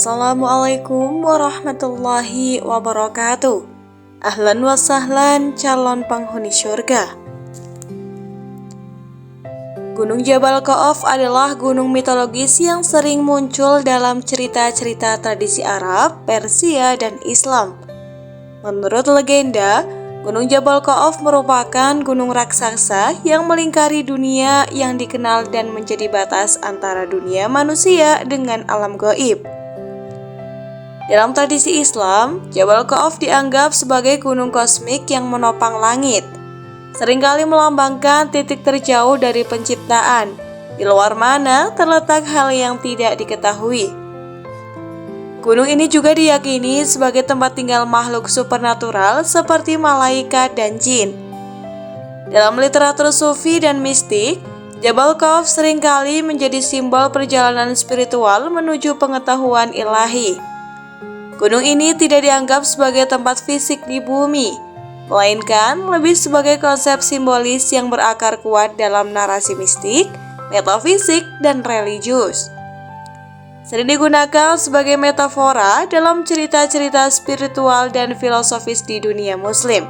Assalamualaikum warahmatullahi wabarakatuh. Ahlan wa sahlan calon penghuni syurga. Gunung Jabal Khawf adalah gunung mitologis yang sering muncul dalam cerita-cerita tradisi Arab, Persia, dan Islam. Menurut legenda, Gunung Jabal Khawf merupakan gunung raksasa yang melingkari dunia yang dikenal dan menjadi batas antara dunia manusia dengan alam gaib. Dalam tradisi Islam, Jabal Khawf dianggap sebagai gunung kosmik yang menopang langit, seringkali melambangkan titik terjauh dari penciptaan, di luar mana terletak hal yang tidak diketahui. Gunung ini juga diyakini sebagai tempat tinggal makhluk supernatural seperti malaikat dan jin. Dalam literatur sufi dan mistik, Jabal Khawf seringkali menjadi simbol perjalanan spiritual menuju pengetahuan ilahi. Gunung ini tidak dianggap sebagai tempat fisik di bumi, melainkan lebih sebagai konsep simbolis yang berakar kuat dalam narasi mistik, metafisik, dan religius. Sering digunakan sebagai metafora dalam cerita-cerita spiritual dan filosofis di dunia muslim.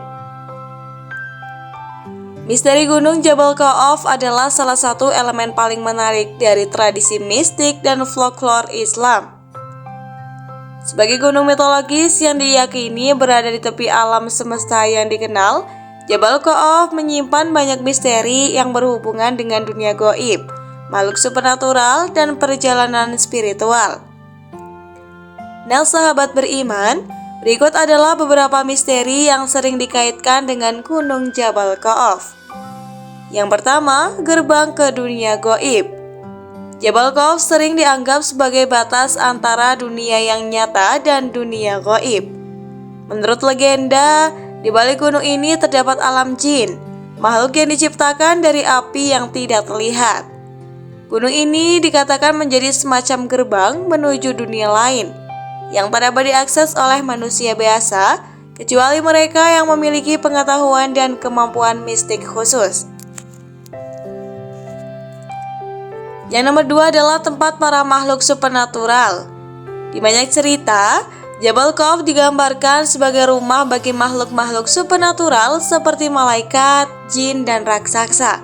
Misteri Gunung Jabal Khawf adalah salah satu elemen paling menarik dari tradisi mistik dan folklore Islam. Sebagai gunung mitologis yang diyakini berada di tepi alam semesta yang dikenal, Jabal Khawf menyimpan banyak misteri yang berhubungan dengan dunia gaib, makhluk supernatural, dan perjalanan spiritual. Nah, sahabat beriman, berikut adalah beberapa misteri yang sering dikaitkan dengan Gunung Jabal Khawf. Yang pertama, gerbang ke dunia gaib. Jabal Khawf sering dianggap sebagai batas antara dunia yang nyata dan dunia gaib. Menurut legenda, di balik gunung ini terdapat alam jin, makhluk yang diciptakan dari api yang tidak terlihat. Gunung ini dikatakan menjadi semacam gerbang menuju dunia lain, yang tak dapat diakses oleh manusia biasa, kecuali mereka yang memiliki pengetahuan dan kemampuan mistik khusus. Yang nomor 2 adalah tempat para makhluk supernatural. Di banyak cerita, Jabal Khawf digambarkan sebagai rumah bagi makhluk-makhluk supernatural seperti malaikat, jin, dan raksasa.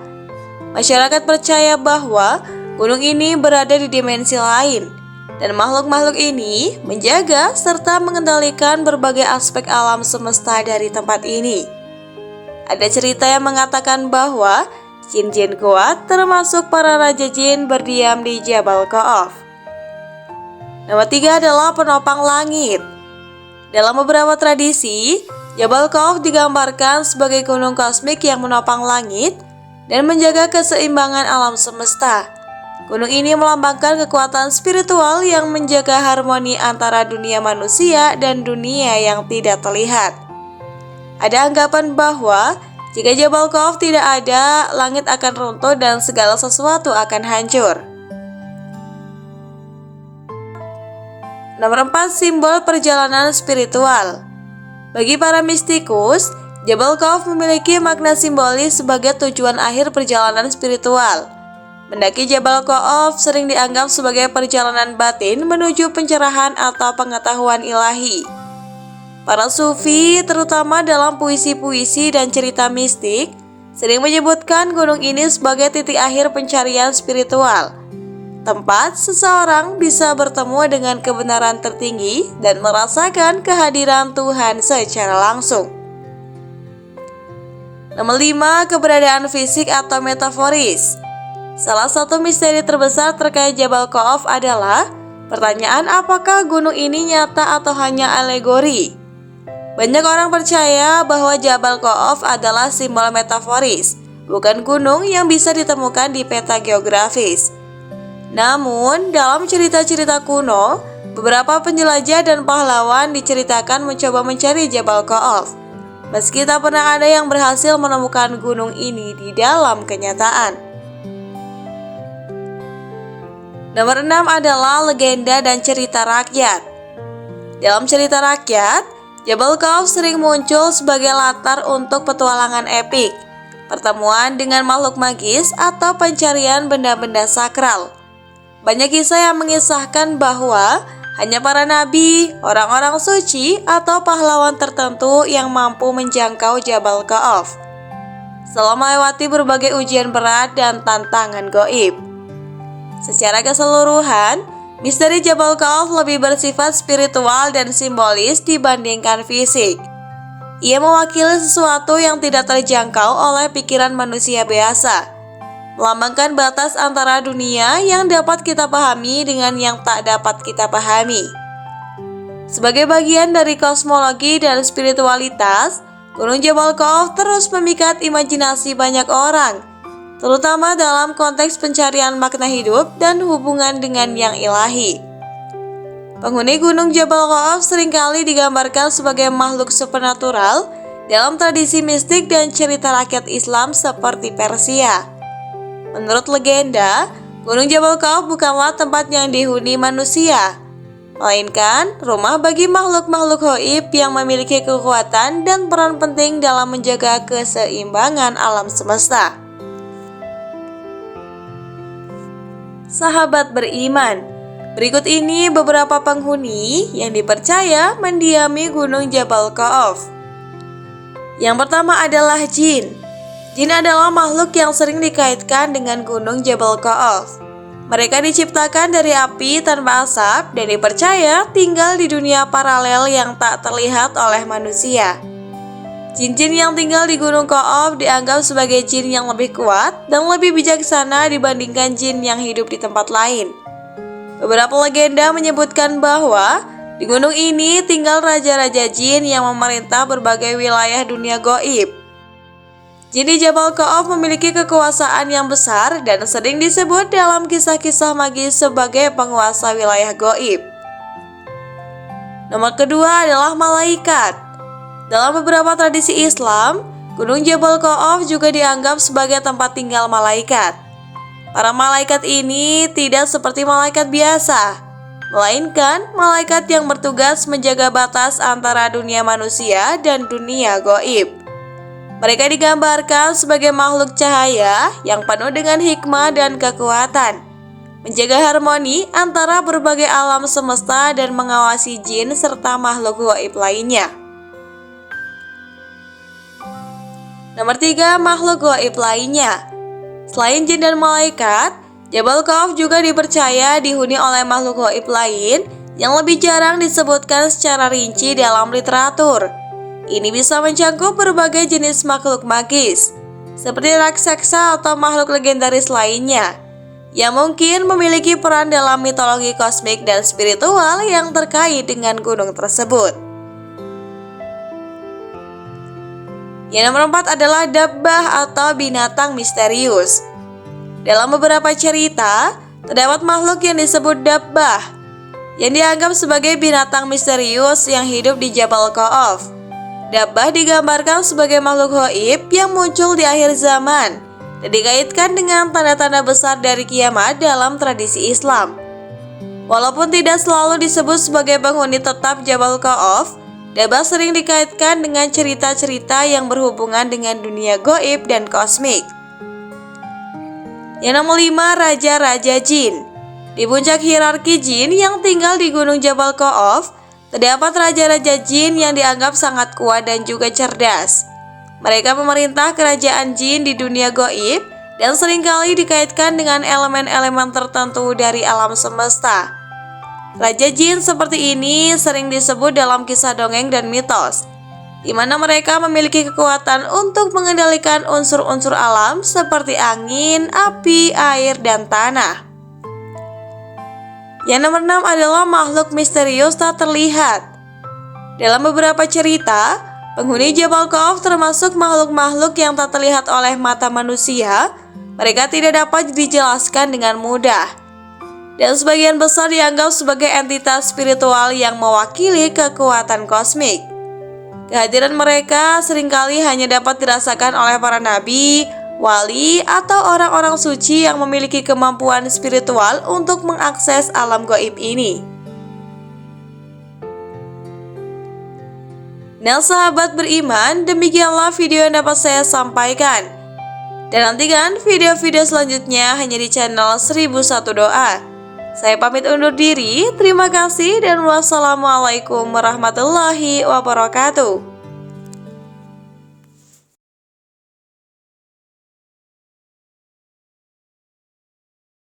Masyarakat percaya bahwa gunung ini berada di dimensi lain, dan makhluk-makhluk ini menjaga serta mengendalikan berbagai aspek alam semesta dari tempat ini. Ada cerita yang mengatakan bahwa jin-jin kuat termasuk para raja jin berdiam di Jabal Khawf. Nomor 3 adalah penopang langit. Dalam beberapa tradisi, Jabal Khawf digambarkan sebagai gunung kosmik yang menopang langit dan menjaga keseimbangan alam semesta. Gunung ini melambangkan kekuatan spiritual yang menjaga harmoni antara dunia manusia dan dunia yang tidak terlihat. Ada anggapan bahwa jika Jabal Khawf tidak ada, langit akan runtuh dan segala sesuatu akan hancur. Nomor 4, simbol perjalanan spiritual. Bagi para mistikus, Jabal Khawf memiliki makna simbolis sebagai tujuan akhir perjalanan spiritual. Mendaki Jabal Khawf sering dianggap sebagai perjalanan batin menuju pencerahan atau pengetahuan ilahi. Para sufi, terutama dalam puisi-puisi dan cerita mistik, sering menyebutkan gunung ini sebagai titik akhir pencarian spiritual, tempat seseorang bisa bertemu dengan kebenaran tertinggi dan merasakan kehadiran Tuhan secara langsung. Nomor 5, keberadaan fisik atau metaforis. Salah satu misteri terbesar terkait Jabal Khawf adalah pertanyaan apakah gunung ini nyata atau hanya alegori. Banyak orang percaya bahwa Jabal Khawf adalah simbol metaforis, bukan gunung yang bisa ditemukan di peta geografis. Namun, dalam cerita-cerita kuno, beberapa penjelajah dan pahlawan diceritakan mencoba mencari Jabal Khawf, meski tak pernah ada yang berhasil menemukan gunung ini di dalam kenyataan. Nomor 6 adalah legenda dan cerita rakyat. Dalam cerita rakyat, Jabal Khawf sering muncul sebagai latar untuk petualangan epik, pertemuan dengan makhluk magis, atau pencarian benda-benda sakral. Banyak kisah yang mengisahkan bahwa Hanya para nabi, orang-orang suci, atau pahlawan tertentu yang mampu menjangkau Jabal Ka'af setelah melewati berbagai ujian berat dan tantangan gaib. Secara keseluruhan, misteri Jabal Ka'af lebih bersifat spiritual dan simbolis dibandingkan fisik. Ia mewakili sesuatu yang tidak terjangkau oleh pikiran manusia biasa, melambangkan batas antara dunia yang dapat kita pahami dengan yang tak dapat kita pahami. Sebagai bagian dari kosmologi dan spiritualitas, Gunung Jabal Ka'af terus memikat imajinasi banyak orang, terutama dalam konteks pencarian makna hidup dan hubungan dengan yang ilahi. Penghuni Gunung Jabal Ka'af seringkali digambarkan sebagai makhluk supernatural dalam tradisi mistik dan cerita rakyat Islam seperti Persia. Menurut legenda, Gunung Jabal Ka'af bukanlah tempat yang dihuni manusia, melainkan rumah bagi makhluk-makhluk gaib yang memiliki kekuatan dan peran penting dalam menjaga keseimbangan alam semesta. Sahabat beriman, berikut ini beberapa penghuni yang dipercaya mendiami Gunung Jabal Ka'af. Yang pertama adalah jin. Jin adalah makhluk yang sering dikaitkan dengan Gunung Jabal Ka'af. Mereka diciptakan dari api tanpa asap dan dipercaya tinggal di dunia paralel yang tak terlihat oleh manusia. Jin-jin yang tinggal di Gunung Ka'af dianggap sebagai jin yang lebih kuat dan lebih bijaksana dibandingkan jin yang hidup di tempat lain. Beberapa legenda menyebutkan bahwa di gunung ini tinggal raja-raja jin yang memerintah berbagai wilayah dunia gaib. Jin di Jabal Ka'af memiliki kekuasaan yang besar dan sering disebut dalam kisah-kisah magis sebagai penguasa wilayah gaib. Nomor kedua adalah malaikat. Dalam beberapa tradisi Islam, Gunung Jabal Ka'af juga dianggap sebagai tempat tinggal malaikat. Para malaikat ini tidak seperti malaikat biasa, melainkan malaikat yang bertugas menjaga batas antara dunia manusia dan dunia gaib. Mereka digambarkan sebagai makhluk cahaya yang penuh dengan hikmah dan kekuatan, menjaga harmoni antara berbagai alam semesta dan mengawasi jin serta makhluk gaib lainnya. Nomor 3, makhluk gaib lainnya. Selain jin dan malaikat, Jabal Ka'af juga dipercaya dihuni oleh makhluk gaib lain yang lebih jarang disebutkan secara rinci dalam literatur. Ini bisa mencakup berbagai jenis makhluk magis, seperti raksasa atau makhluk legendaris lainnya, yang mungkin memiliki peran dalam mitologi kosmik dan spiritual yang terkait dengan gunung tersebut. Yang nomor 4 adalah dabbah atau binatang misterius. Dalam beberapa cerita, terdapat makhluk yang disebut dabbah, yang dianggap sebagai binatang misterius yang hidup di Jabal Ka'af. Dabbah digambarkan sebagai makhluk gaib yang muncul di akhir zaman dan dikaitkan dengan tanda-tanda besar dari kiamat dalam tradisi Islam. Walaupun tidak selalu disebut sebagai penghuni tetap Jabal Ka'af, dabbah sering dikaitkan dengan cerita-cerita yang berhubungan dengan dunia gaib dan kosmik. Yang nomor 5, raja-raja jin. Di puncak hierarki jin yang tinggal di Gunung Jabal Ka'af, terdapat raja-raja jin yang dianggap sangat kuat dan juga cerdas. Mereka memerintah kerajaan jin di dunia gaib dan seringkali dikaitkan dengan elemen-elemen tertentu dari alam semesta. Raja jin seperti ini sering disebut dalam kisah dongeng dan mitos, di mana mereka memiliki kekuatan untuk mengendalikan unsur-unsur alam seperti angin, api, air, dan tanah. Yang nomor 6 adalah makhluk misterius tak terlihat. Dalam beberapa cerita, penghuni Jabal Ka'af termasuk makhluk-makhluk yang tak terlihat oleh mata manusia. Mereka tidak dapat dijelaskan dengan mudah, dan sebagian besar dianggap sebagai entitas spiritual yang mewakili kekuatan kosmik. Kehadiran mereka seringkali hanya dapat dirasakan oleh para nabi, wali, atau orang-orang suci yang memiliki kemampuan spiritual untuk mengakses alam gaib ini. Nah sahabat beriman, demikianlah video yang dapat saya sampaikan. Dan nantikan video-video selanjutnya hanya di channel 1001 Doa. Saya pamit undur diri, terima kasih dan wassalamualaikum warahmatullahi wabarakatuh.